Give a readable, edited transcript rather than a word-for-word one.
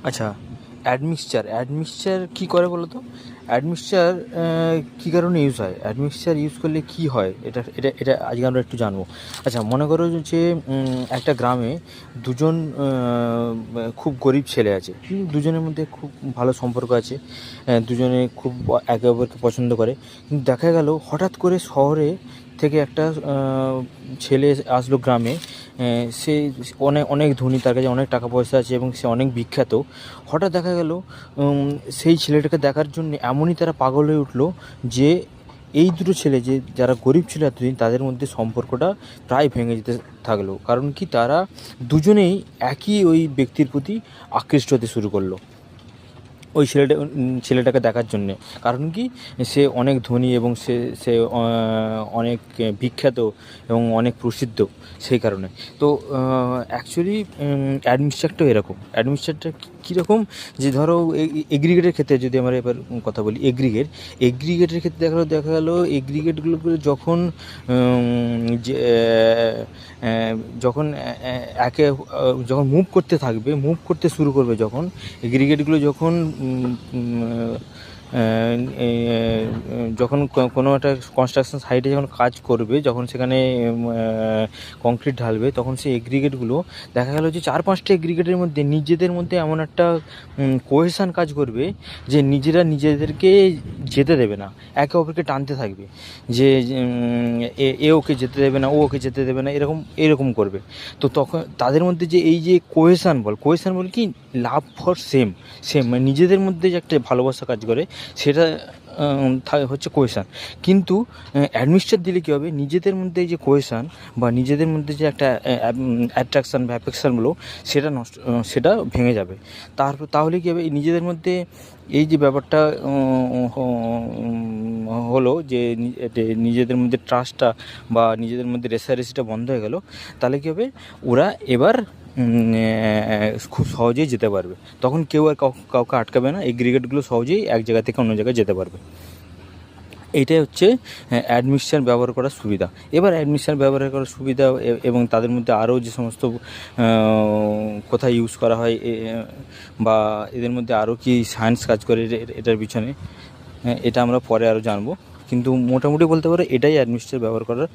আচ্ছা, অ্যাডমিক্সচার কী করে বলো তো? অ্যাডমিক্সচার কী কারণে ইউজ হয়, অ্যাডমিক্সচার ইউজ করলে কী হয়, এটা এটা এটা আজকে আমরা একটু জানবো। আচ্ছা, মনে করো যে একটা গ্রামে দুজন খুব গরিব ছেলে আছে, দুজনের মধ্যে খুব ভালো সম্পর্ক আছে, দুজনে খুব একে অপরকে পছন্দ করে। কিন্তু দেখা গেল হঠাৎ করে শহরে থেকে একটা ছেলে আসলো গ্রামে। সে অনেক অনেক ধনী, তার কাছে অনেক টাকা পয়সা আছে এবং সে অনেক বিখ্যাত। হঠাৎ দেখা গেল সেই ছেলেটাকে দেখার জন্য এমনই তারা পাগল হয়ে উঠলো যে এই দুটো ছেলে যে যারা গরিব ছিল এতদিন, তাদের মধ্যে সম্পর্কটা প্রায় ভেঙে যেতে থাকলো। কারণ কি, তারা দুজনেই একই ওই ব্যক্তির প্রতি আকৃষ্ট হতে শুরু করলো ওই ছেলেটাকে দেখার জন্যে। কারণ কি, সে অনেক ধনী এবং সে সে অনেক বিখ্যাত এবং অনেক প্রসিদ্ধ, সেই কারণে। তো অ্যাকচুয়ালি অ্যাডমিনিস্ট্রেটরটাও এরকম। অ্যাডমিনিস্ট্রেটর কীরকম, যে ধরো এগ্রিগেটের ক্ষেত্রে যদি আমরা এবার কথা বলি, এগ্রিগেটের ক্ষেত্রে দেখা গেলো এগ্রিগেটগুলো যখন যে যখন একে যখন মুভ করতে শুরু করবে, যখন এগ্রিগেটগুলো যখন যখন কোনো একটা কনস্ট্রাকশন সাইটে যখন কাজ করবে, যখন সেখানে কংক্রিট ঢালবে, তখন সেই এগ্রিগেটগুলো দেখা গেল যে 4-5টা এগ্রিগেটের মধ্যে নিজেদের মধ্যে এমন একটা কোহেশন কাজ করবে যে নিজেরা নিজেদেরকে যেতে দেবে না, একে অপরকে টানতে থাকবে, যে এ ওকে যেতে দেবে না, ও ওকে যেতে দেবে না, এরকম করবে। তো তখন তাদের মধ্যে যে এই যে কোহেশন বল কি, লাভ ফর সেম, মানে নিজেদের মধ্যে যে একটা ভালোবাসা কাজ করে, সেটা হচ্ছে কোহেশন। কিন্তু অ্যাডমিনিস্ট্রেট দিলে কী হবে, নিজেদের মধ্যে যে কোহেশন বা নিজেদের মধ্যে যে একটা অ্যাট্রাকশান বা অ্যাফেকশানগুলো, সেটা ভেঙে যাবে। তাহলে কী হবে, নিজেদের মধ্যে এই যে ব্যাপারটা হলো, যে নিজেদের মধ্যে ট্রাস্টটা বা নিজেদের মধ্যে রেষারেষিটা বন্ধ হয়ে গেল, তাহলে কী হবে, ওরা এবার খুব সহজেই যেতে পারবে। তখন কেউ আর কাউকে আটকাবে না, এগ্রিগেটগুলো সহজেই এক জায়গা থেকে অন্য জায়গায় যেতে পারবে। এইটাই হচ্ছে অ্যাডমিনিস্ট্রেটর ব্যবহার করার সুবিধা। এবার অ্যাডমিনিস্ট্রেটর ব্যবহার করার সুবিধা এবং তাদের মধ্যে আরও যে সমস্ত কোথায় ইউজ করা হয়, বা এদের মধ্যে আরও কি সায়েন্স কাজ করে এটার পিছনে, এটা আমরা পরে আরও জানবো। কিন্তু মোটামুটি বলতে পারো এটাই অ্যাডমিনিস্ট্রেটর ব্যবহার করার